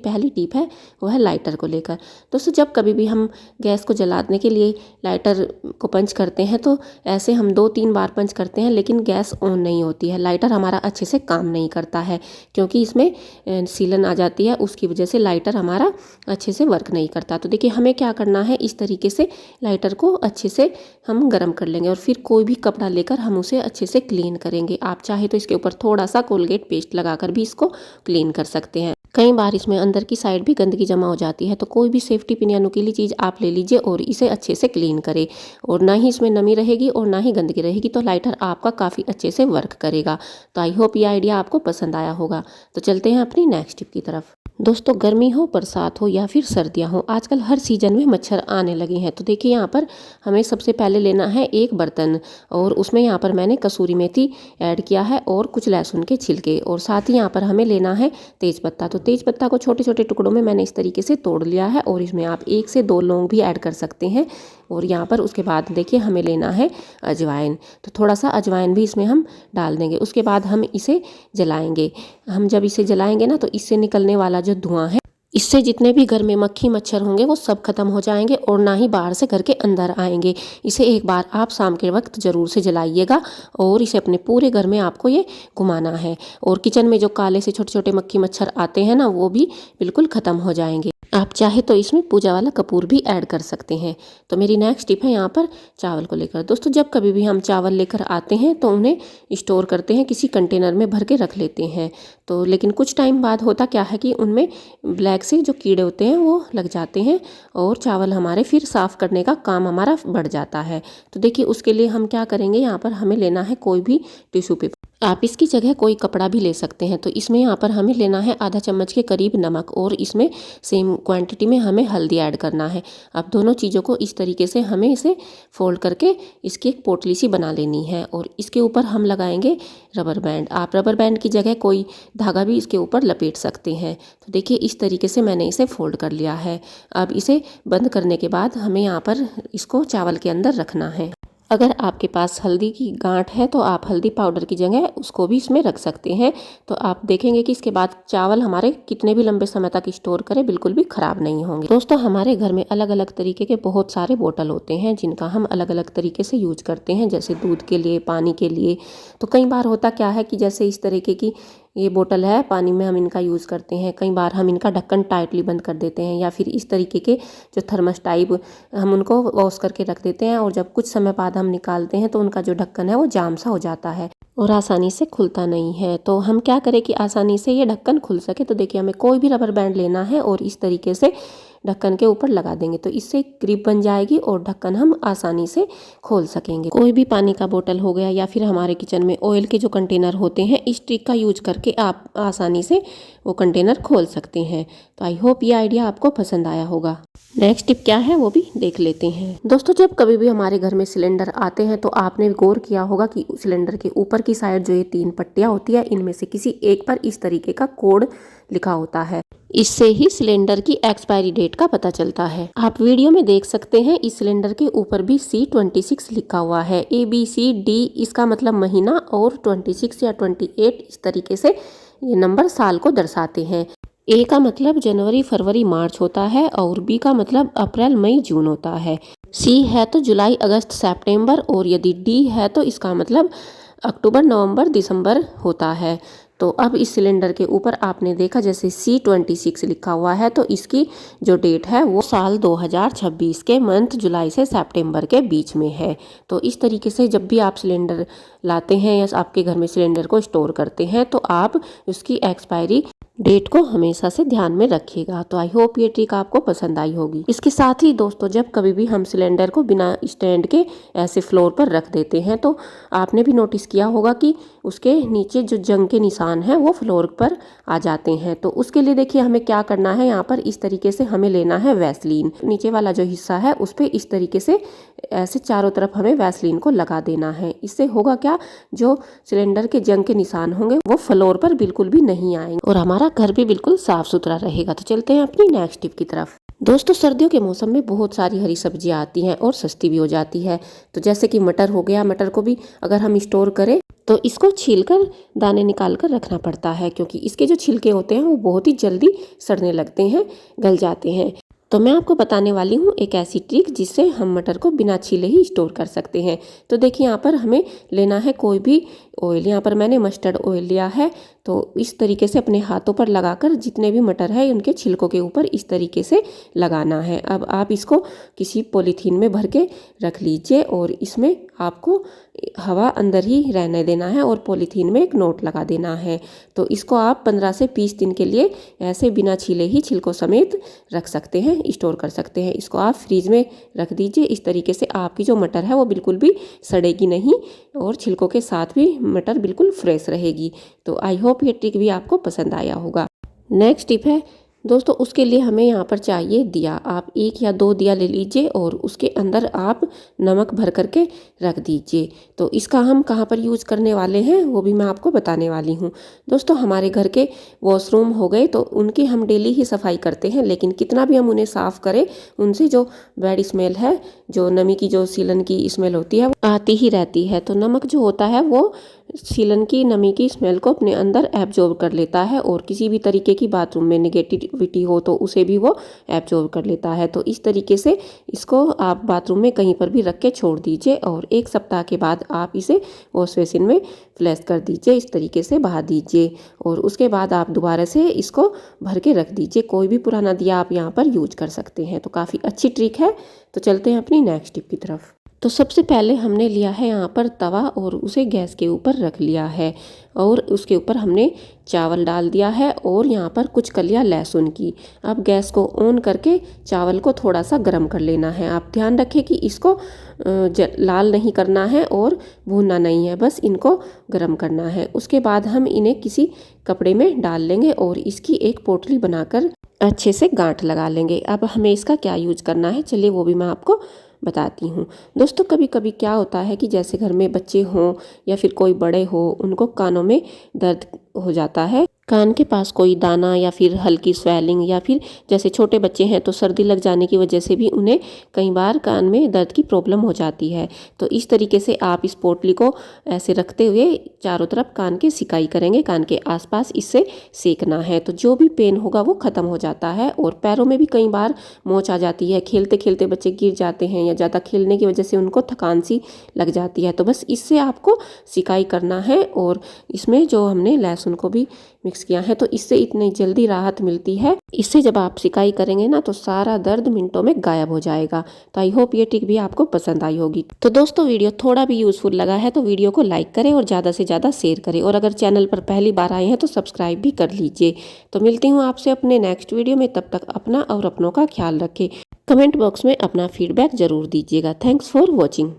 पहली टिप है वो है लाइटर को लेकर। दोस्तों जब कभी भी हम गैस को जलाने के लिए लाइटर को पंच करते हैं तो ऐसे हम 2-3 बार पंच करते हैं, लेकिन गैस ऑन नहीं होती है, लाइटर हमारा अच्छे से काम नहीं करता है, क्योंकि इसमें सीलन आ जाती है, उसकी वजह से लाइटर हमारा अच्छे से वर्क नहीं करता। तो देखिए हमें क्या करना है, इस तरीके से लाइटर को अच्छे से हम गर्म कर लेंगे और फिर कोई भी कपड़ा लेकर हम उसे अच्छे से क्लीन करेंगे। आप चाहे तो इसके ऊपर थोड़ा सा कोलगेट पेस्ट लगाकर भी इसको क्लीन कर सकते हैं। कई बार इसमें अंदर की साइड भी गंदगी जमा हो जाती है, तो कोई भी सेफ्टी पिन या नुकीली चीज़ आप ले लीजिए और इसे अच्छे से क्लीन करें। और ना ही इसमें नमी रहेगी और ना ही गंदगी रहेगी, तो लाइटर आपका काफ़ी अच्छे से वर्क करेगा। तो आई होप ये आइडिया आपको पसंद आया होगा। तो चलते हैं अपनी नेक्स्ट टिप की तरफ। दोस्तों गर्मी हो, बरसात हो या फिर सर्दियाँ हो, आजकल हर सीजन में मच्छर आने लगे हैं। तो देखिए यहाँ पर हमें सबसे पहले लेना है एक बर्तन और उसमें यहाँ पर मैंने कसूरी मेथी ऐड किया है और कुछ लहसुन के छिलके, और साथ ही यहाँ पर हमें लेना है तेज़पत्ता। तो तेज़पत्ता को छोटे छोटे टुकड़ों में मैंने इस तरीके से तोड़ लिया है और इसमें आप 1 से 2 लौंग भी ऐड कर सकते हैं। और यहाँ पर उसके बाद देखिए हमें लेना है अजवाइन, तो थोड़ा सा अजवाइन भी इसमें हम डाल देंगे। उसके बाद हम इसे जलाएंगे। हम जब इसे जलाएंगे ना, तो इससे निकलने वाला जो धुआं है, इससे जितने भी घर में मक्खी मच्छर होंगे वो सब खत्म हो जाएंगे और ना ही बाहर से घर के अंदर आएंगे। इसे एक बार आप शाम के वक्त ज़रूर से जलाइएगा और इसे अपने पूरे घर में आपको ये घुमाना है। और किचन में जो काले से छोटे छोटे मक्खी मच्छर आते हैं ना, वो भी बिल्कुल ख़त्म हो जाएंगे। आप चाहे तो इसमें पूजा वाला कपूर भी ऐड कर सकते हैं। तो मेरी नेक्स्ट टिप है यहाँ पर चावल को लेकर। दोस्तों जब कभी भी हम चावल लेकर आते हैं तो उन्हें स्टोर करते हैं, किसी कंटेनर में भर के रख लेते हैं। तो लेकिन कुछ टाइम बाद होता क्या है कि उनमें ब्लैक से जो कीड़े होते हैं वो लग जाते हैं और चावल हमारे फिर साफ़ करने का काम हमारा बढ़ जाता है। तो देखिए उसके लिए हम क्या करेंगे, यहाँ पर हमें लेना है कोई भी टिश्यू पेपर। आप इसकी जगह कोई कपड़ा भी ले सकते हैं। तो इसमें यहाँ पर हमें लेना है आधा चम्मच के करीब नमक और इसमें सेम क्वांटिटी में हमें हल्दी ऐड करना है। अब दोनों चीज़ों को इस तरीके से हमें इसे फोल्ड करके इसकी एक पोटली सी बना लेनी है और इसके ऊपर हम लगाएंगे रबर बैंड। आप रबर बैंड की जगह कोई धागा भी इसके ऊपर लपेट सकते हैं। तो देखिए इस तरीके से मैंने इसे फोल्ड कर लिया है। अब इसे बंद करने के बाद हमें यहाँ पर इसको चावल के अंदर रखना है। अगर आपके पास हल्दी की गांठ है तो आप हल्दी पाउडर की जगह उसको भी इसमें रख सकते हैं। तो आप देखेंगे कि इसके बाद चावल हमारे कितने भी लंबे समय तक स्टोर करें बिल्कुल भी ख़राब नहीं होंगे। दोस्तों हमारे घर में अलग अलग तरीके के बहुत सारे बोतल होते हैं जिनका हम अलग अलग तरीके से यूज करते हैं, जैसे दूध के लिए, पानी के लिए। तो कई बार होता क्या है कि जैसे इस तरीके की ये बोतल है, पानी में हम इनका यूज़ करते हैं, कई बार हम इनका ढक्कन टाइटली बंद कर देते हैं, या फिर इस तरीके के जो थर्मस टाइप हम उनको वॉश करके रख देते हैं और जब कुछ समय बाद हम निकालते हैं तो उनका जो ढक्कन है वो जाम सा हो जाता है और आसानी से खुलता नहीं है। तो हम क्या करें कि आसानी से ये ढक्कन खुल सके, तो देखिए हमें कोई भी रबर बैंड लेना है और इस तरीके से ढक्कन के ऊपर लगा देंगे, तो इससे ग्रिप बन जाएगी और ढक्कन हम आसानी से खोल सकेंगे। कोई भी पानी का बोतल हो गया या फिर हमारे किचन में ऑयल के जो कंटेनर होते हैं, इस ट्रिक का यूज करके आप आसानी से वो कंटेनर खोल सकते हैं। तो आई होप ये आइडिया आपको पसंद आया होगा। नेक्स्ट टिप क्या है वो भी देख लेते हैं। दोस्तों जब कभी भी हमारे घर में सिलेंडर आते हैं तो आपने गौर किया होगा कि सिलेंडर के ऊपर की साइड जो ये 3 पट्टियां होती है, इनमें से किसी एक पर इस तरीके का कोड लिखा होता है। इससे ही सिलेंडर की एक्सपायरी डेट का पता चलता है। आप वीडियो में देख सकते हैं इस सिलेंडर के ऊपर भी C26 लिखा हुआ है। ABCD इसका मतलब महीना और 26 या 28 इस तरीके से ये नंबर साल को दर्शाते हैं। A का मतलब जनवरी, फरवरी, मार्च होता है और B का मतलब अप्रैल, मई, जून होता है। C है तो जुलाई, अगस्त, सितंबर, और यदि D है तो इसका मतलब अक्टूबर, नवंबर, दिसंबर होता है। तो अब इस सिलेंडर के ऊपर आपने देखा जैसे C26 लिखा हुआ है, तो इसकी जो डेट है वो साल 2026 के मंथ जुलाई से सितंबर के बीच में है। तो इस तरीके से जब भी आप सिलेंडर लाते हैं या आपके घर में सिलेंडर को स्टोर करते हैं तो आप उसकी एक्सपायरी डेट को हमेशा से ध्यान में रखिएगा। तो आई होप ये ट्रिक आपको पसंद आई होगी। इसके साथ ही दोस्तों जब कभी भी हम सिलेंडर को बिना स्टैंड के ऐसे फ्लोर पर रख देते हैं तो आपने भी नोटिस किया होगा कि उसके नीचे जो जंग के निशान हैं वो फ्लोर पर आ जाते हैं। तो उसके लिए देखिए हमें क्या करना है, यहाँ पर इस तरीके से हमें लेना है वैसलीन। नीचे वाला जो हिस्सा है उस पर इस तरीके से ऐसे चारों तरफ हमें वैसलीन को लगा देना है। इससे होगा क्या, जो सिलेंडर के जंग के निशान होंगे वो फ्लोर पर बिल्कुल भी नहीं आएंगे और हमारा घर भी बिल्कुल साफ सुथरा रहेगा। तो चलते हैं अपनी नेक्स्ट टिप की तरफ। दोस्तों सर्दियों के मौसम में बहुत सारी हरी सब्जियां आती हैं और सस्ती भी हो जाती है। तो जैसे कि मटर हो गया, मटर को भी अगर हम स्टोर करें तो इसको छीलकर दाने निकाल कर रखना पड़ता है, क्योंकि इसके जो छिलके होते हैं वो बहुत ही जल्दी सड़ने लगते हैं, गल जाते हैं। तो मैं आपको बताने वाली हूँ एक ऐसी ट्रिक जिससे हम मटर को बिना छीले ही स्टोर कर सकते हैं। तो देखिए यहाँ पर हमें लेना है कोई भी ऑयल। यहाँ पर मैंने मस्टर्ड ऑयल लिया है। तो इस तरीके से अपने हाथों पर लगाकर जितने भी मटर है उनके छिलकों के ऊपर इस तरीके से लगाना है। अब आप इसको किसी पॉलीथीन में भर के रख लीजिए और इसमें आपको हवा अंदर ही रहने देना है और पॉलीथीन में एक नोट लगा देना है। तो इसको आप 15 से 20 दिन के लिए ऐसे बिना छीले ही छिलकों समेत रख सकते हैं, स्टोर कर सकते हैं। इसको आप फ्रीज में रख दीजिए। इस तरीके से आपकी जो मटर है वो बिल्कुल भी सड़ेगी नहीं और छिलकों के साथ भी मटर बिल्कुल फ्रेश रहेगी। तो आई होप ये ट्रिक भी आपको पसंद आया होगा। नेक्स्ट टिप है दोस्तों, उसके लिए हमें यहाँ पर चाहिए दिया। आप 1 या 2 दिया ले लीजिए और उसके अंदर आप नमक भर करके रख दीजिए। तो इसका हम कहाँ पर यूज़ करने वाले हैं वो भी मैं आपको बताने वाली हूँ। दोस्तों हमारे घर के वॉशरूम हो गए तो उनकी हम डेली ही सफाई करते हैं, लेकिन कितना भी हम उन्हें साफ़ करें उनसे जो बैड स्मेल है, जो नमी की जो सीलन की स्मेल होती है वो आती ही रहती है। तो नमक जो होता है वो सीलन की नमी की स्मेल को अपने अंदर एब्जॉर्ब कर लेता है और किसी भी तरीके की बाथरूम में नेगेटिविटी हो तो उसे भी वो एब्जॉर्ब कर लेता है। तो इस तरीके से इसको आप बाथरूम में कहीं पर भी रख के छोड़ दीजिए और 1 सप्ताह के बाद आप इसे वॉश बेसिन में फ्लैश कर दीजिए, इस तरीके से बहा दीजिए और उसके बाद आप दोबारा से इसको भर के रख दीजिए। कोई भी पुराना दिया आप यहाँ पर यूज कर सकते हैं। तो काफ़ी अच्छी ट्रिक है। तो चलते हैं अपनी नेक्स्ट टिप की तरफ। तो सबसे पहले हमने लिया है यहाँ पर तवा और उसे गैस के ऊपर रख लिया है और उसके ऊपर हमने चावल डाल दिया है और यहाँ पर कुछ कलियाँ लहसुन की। अब गैस को ऑन करके चावल को थोड़ा सा गर्म कर लेना है। आप ध्यान रखें कि इसको लाल नहीं करना है और भूनना नहीं है, बस इनको गर्म करना है। उसके बाद हम इन्हें किसी कपड़े में डाल लेंगे और इसकी एक पोटली बनाकर अच्छे से गांठ लगा लेंगे। अब हमें इसका क्या यूज करना है चलिए वो भी मैं आपको बताती हूँ। दोस्तों कभी कभी क्या होता है कि जैसे घर में बच्चे हों या फिर कोई बड़े हो, उनको कानों में दर्द हो जाता है, कान के पास कोई दाना या फिर हल्की स्वेलिंग, या फिर जैसे छोटे बच्चे हैं तो सर्दी लग जाने की वजह से भी उन्हें कई बार कान में दर्द की प्रॉब्लम हो जाती है। तो इस तरीके से आप इस पोटली को ऐसे रखते हुए चारों तरफ कान के सिकाई करेंगे, कान के आसपास इससे सेकना है। तो जो भी पेन होगा वो ख़त्म हो जाता है। और पैरों में भी कई बार मोच आ जाती है, खेलते खेलते बच्चे गिर जाते हैं या ज़्यादा खेलने की वजह से उनको थकान सी लग जाती है। तो बस इससे आपको सिकाई करना है और इसमें जो हमने लहसुन को भी मिक्स किया है तो इससे इतनी जल्दी राहत मिलती है। इससे जब आप सिकाई करेंगे ना तो सारा दर्द मिनटों में गायब हो जाएगा। तो आई होप ये टिप भी आपको पसंद आई होगी। तो दोस्तों वीडियो थोड़ा भी यूजफुल लगा है तो वीडियो को लाइक करें और ज़्यादा से ज़्यादा शेयर करें और अगर चैनल पर पहली बार आए हैं तो सब्सक्राइब भी कर लीजिए। तो मिलती हूँ आपसे अपने नेक्स्ट वीडियो में, तब तक अपना और अपनों का ख्याल रखें। कमेंट बॉक्स में अपना फीडबैक जरूर दीजिएगा। Thanks for watching.